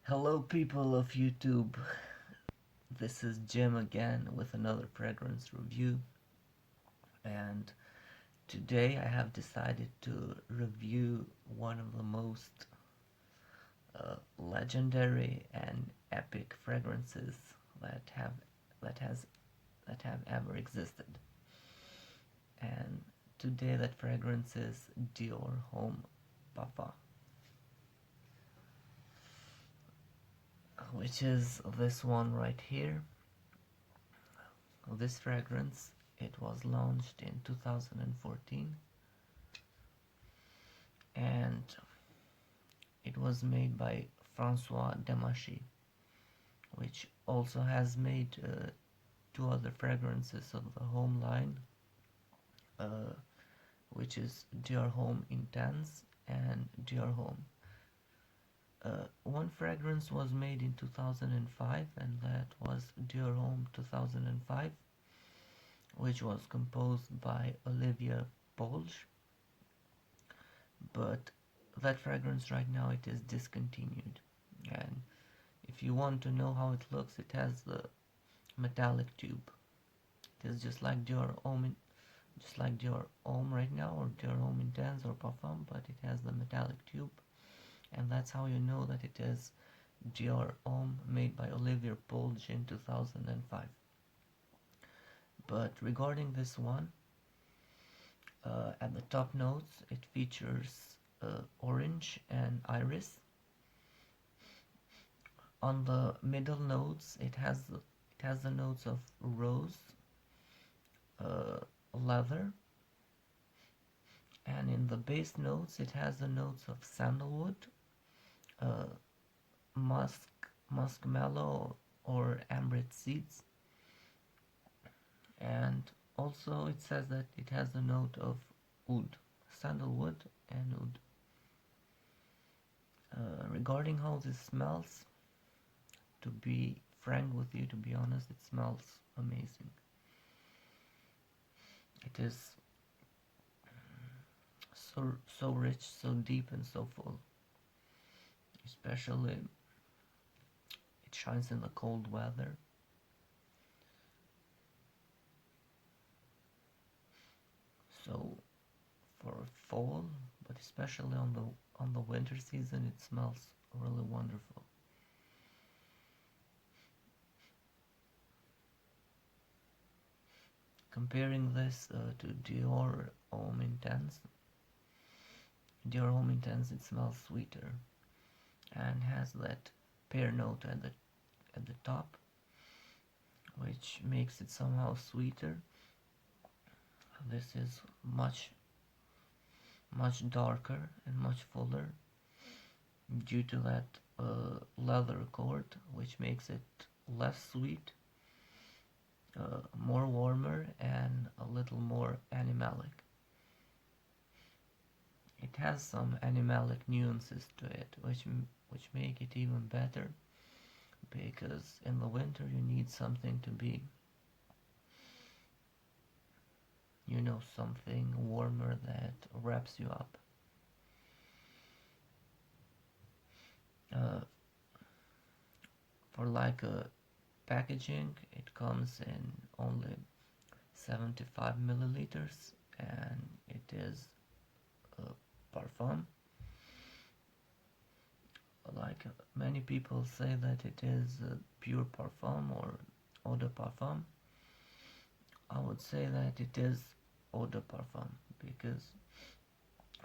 Hello, people of YouTube. This is Jim again with another fragrance review, and today I have decided to review one of the most legendary and epic fragrances that have that has that have ever existed. And today that fragrance is Dior Homme Parfum, which is this one right here. This fragrance, it was launched in 2014 and it was made by Francois Demachy, which also has made two other fragrances of the Homme line, uh, which is Dior Homme Intense and Dior Homme. One fragrance was made in 2005, and that was Dior Homme 2005, which was composed by Olivia Polge, but that fragrance right now it is discontinued. And if you want to know how it looks, it has the metallic tube. It is just like Dior Homme right now, or Dior Homme Intense or Parfum, but it has the metallic tube, and that's how you know that it is Dior Homme made by Olivia Polge in 2005. But regarding this one, at the top notes it features orange and iris. On the middle notes it has the notes of rose, uh, leather, and in the base notes it has the notes of sandalwood, uh, muskmallow or ambrette seeds, and also it says that it has the note of oud, sandalwood and oud. Regarding how this smells, to be frank with you, to be honest, it smells amazing. It is so rich, so deep, and so full. Especially, it shines in the cold weather. So, for fall, but especially on the winter season, it smells really wonderful. Comparing this to Dior Homme Intense, it smells sweeter and has that pear note at the top, which makes it somehow sweeter. This is much darker and much fuller due to that leather accord, which makes it less sweet, more warmer, and a little more animalic. It has some animalic nuances to it, which make it even better, because in the winter you need something to be, something warmer that wraps you up. Uh, for like a packaging, it comes in only 75 milliliters, and it is a parfum. Like many people say that it is pure parfum or eau de parfum. I would say that it is eau de parfum, because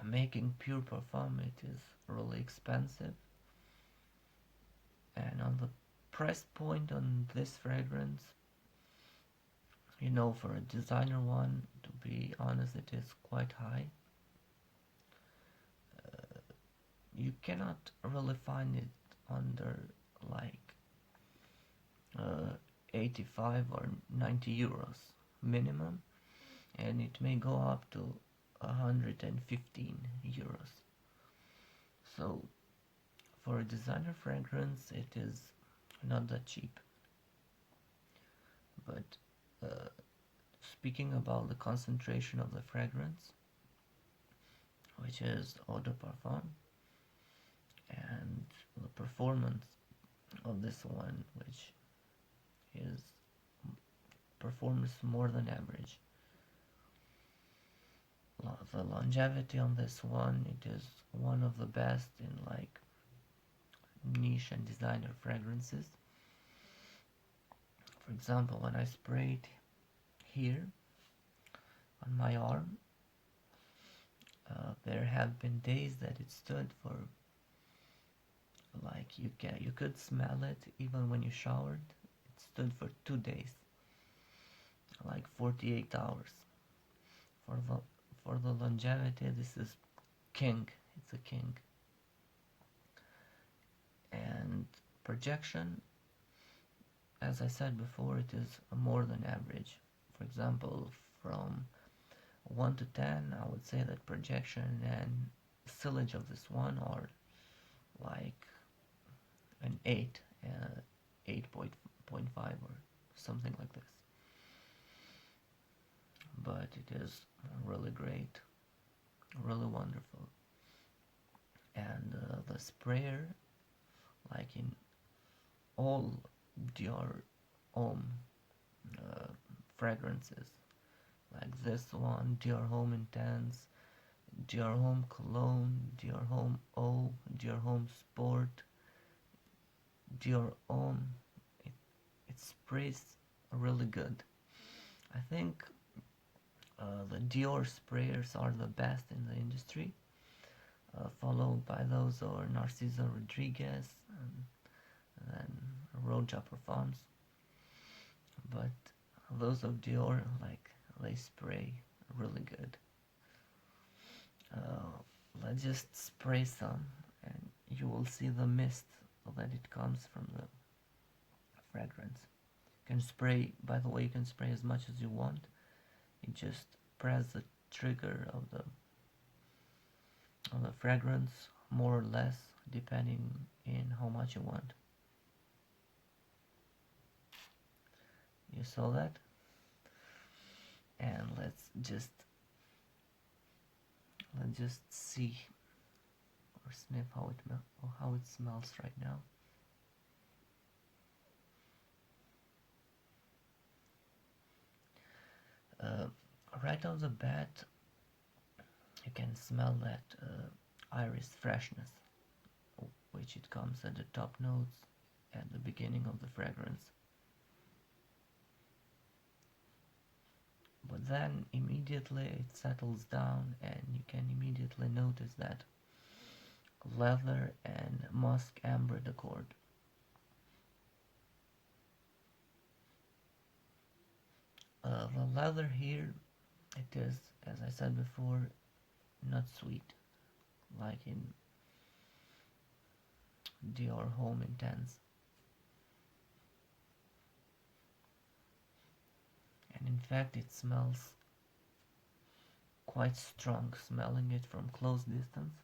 making pure parfum it is really expensive, and on the price point on this fragrance, for a designer one, to be honest, it is quite high. You cannot really find it under like uh, 85 or 90 euros minimum, and it may go up to 115 euros. So for a designer fragrance it is not that cheap. But uh, speaking about the concentration of the fragrance, which is eau de parfum, and the performance of this one, which is performs more than average. The longevity on this one, it is one of the best in like niche and designer fragrances. For example, when I spray it here on my arm, there have been days that it stood for like you could smell it even when you showered. It stood for 2 days, like 48 hours. For the for the longevity, this is king. It's a king. And projection, as I said before, it is more than average. For example, from 1 to 10, I would say that projection and sillage of this one are like an 8, 8.5 or something like this. But it is really great, really wonderful. And the sprayer, like in all Dior Homme uh, fragrances, like this one, Dior Homme Intense, Dior Homme Cologne, Dior Homme Eau, Dior Homme Sport, Dior Homme, it sprays really good. I think the Dior sprayers are the best in the industry, followed by those of Narciso Rodriguez and then Roja Parfums. But those of Dior, like, they spray really good. Let's just spray some and you will see the mist that it comes from the fragrance. You can spray, by the way, you can spray as much as you want. You just press the trigger of the fragrance, more or less, depending in how much you want. You saw that? And let's just see or sniff how it smells right now. Right off the bat, you can smell that iris freshness, which it comes at the top notes at the beginning of the fragrance. But then immediately it settles down and you can immediately notice that leather and musk amber accord. The leather here, it is, as I said before, not sweet, like in Dior Homme Intense. And in fact it smells quite strong. Smelling it from close distance,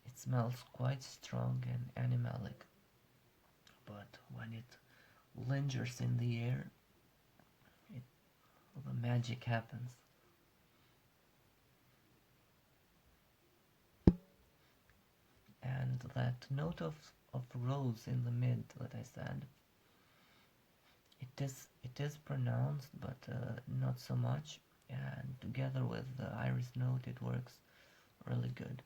it smells quite strong and animalic. But when it lingers in the air, the magic happens. And that note of rose in the mid that I said, it is pronounced, but not so much. And together with the iris note, it works really good.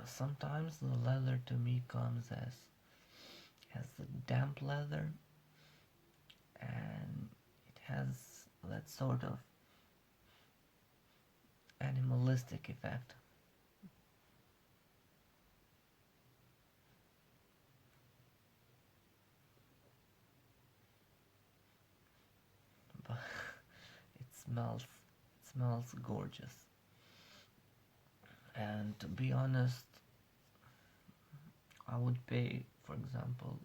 Sometimes the leather to me comes as the damp leather, and it has that sort of animalistic effect. But it smells gorgeous. And to be honest, I would pay, for example,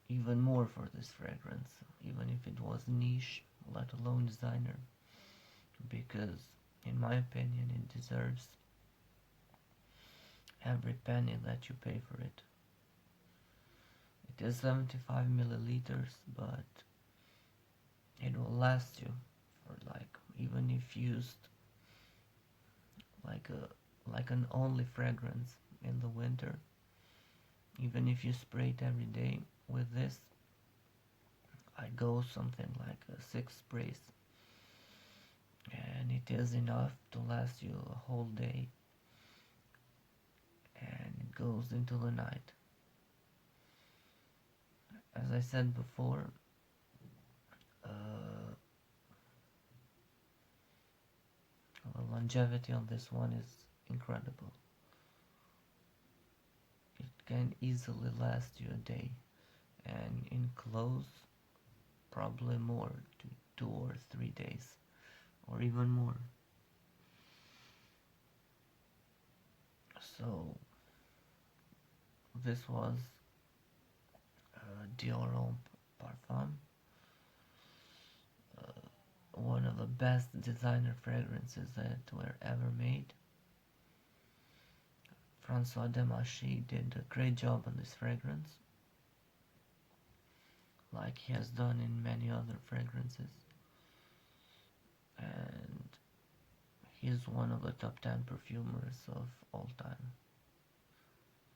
even more for this fragrance, even if it was niche, let alone designer, because in my opinion it deserves every penny that you pay for it. It is 75 milliliters, but it will last you for, like, even if used like an only fragrance in the winter. Even if you spray it every day with this, I go something like 6 sprays, and it is enough to last you a whole day, and it goes into the night. As I said before, the longevity on this one is incredible. It can easily last you a day, and in clothes probably more, 2 or 3 days, or even more. So this was Dior Homme Parfum, one of the best designer fragrances that were ever made. Francois Demachy did a great job on this fragrance, like he has done in many other fragrances, and he's one of the top 10 perfumers of all time,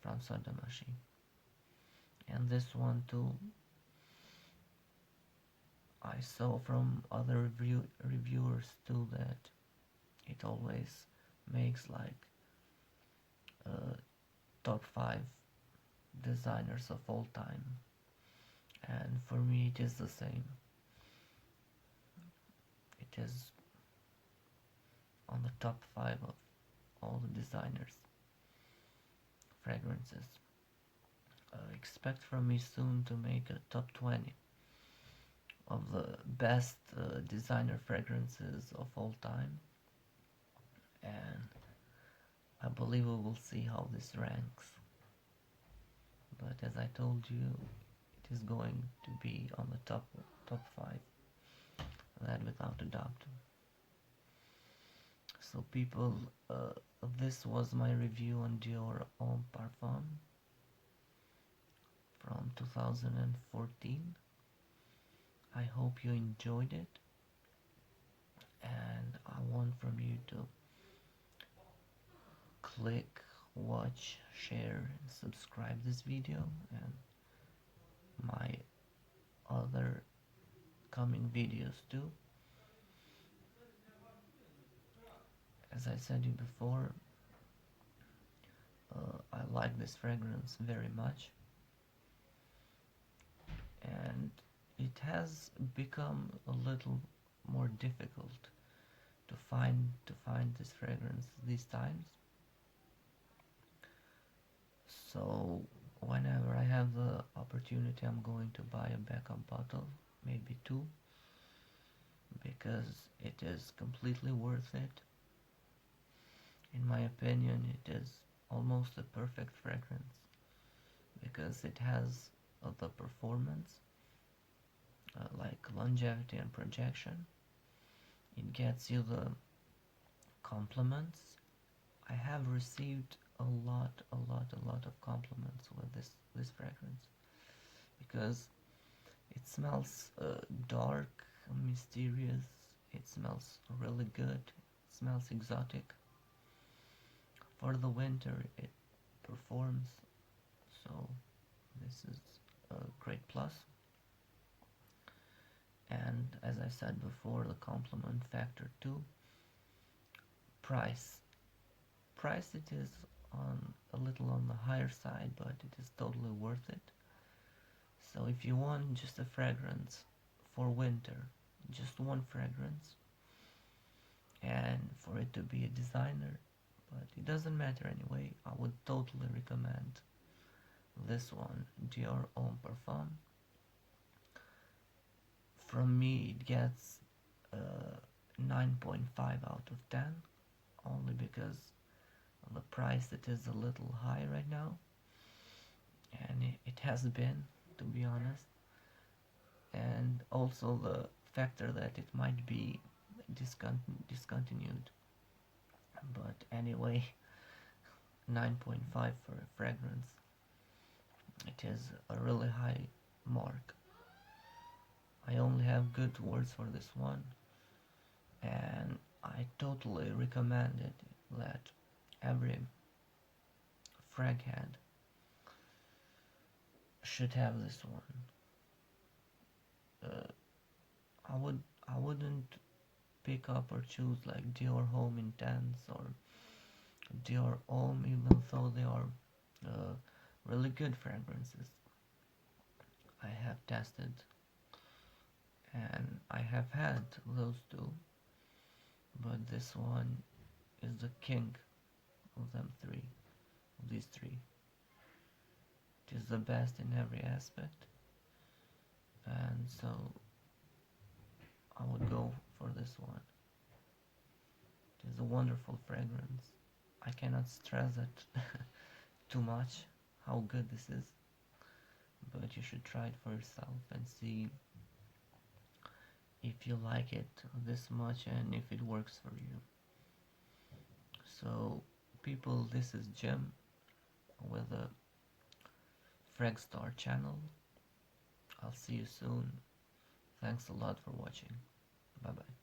Francois Demachy. And this one too, I saw from other reviewers too that it always makes like top 5 designers of all time, and for me it is the same. It is on the top 5 of all the designers fragrances. Expect from me soon to make a top 20 of the best designer fragrances of all time, and I believe we will see how this ranks. But as I told you, it is going to be on the top 5, that without a doubt. So people, this was my review on Dior Homme Parfum from 2014. I hope you enjoyed it, and I want from you to click, watch, share, and subscribe this video and my other coming videos too. As I said you before, I like this fragrance very much, and it has become a little more difficult to find this fragrance these times. So whenever I have the opportunity, I'm going to buy a backup bottle, maybe 2, because it is completely worth it. In my opinion, it is almost a perfect fragrance because it has the performance, like longevity and projection. It gets you the compliments. I have received a lot of compliments with this fragrance because it smells dark, mysterious. It smells really good. It smells exotic. For the winter, it performs. So this is a great plus. And as I said before, the compliment factor too. Price it is a little on the higher side, but it is totally worth it. So if you want just a fragrance for winter, just one fragrance, and for it to be a designer, but it doesn't matter anyway, I would totally recommend this one, Dior Homme Parfum. From me it gets 9.5 out of 10, only because the price, it is a little high right now, and it has been, to be honest, and also the factor that it might be discontinued. But anyway, 9.5 for a fragrance, it is a really high mark. I only have good words for this one, and I totally recommend it that every frag head should have this one. Uh, I wouldn't pick up or choose like Dior Homme Intense or Dior Homme, even though they are uh, really good fragrances. I have tested and I have had those two, but this one is the king of them three, of these three. It is the best in every aspect, and so I would go for this one. It is a wonderful fragrance. I cannot stress it too much how good this is, but you should try it for yourself and see if you like it this much and if it works for you. So, people, this is Jim with the Fragstar channel. I'll see you soon. Thanks a lot for watching. Bye bye.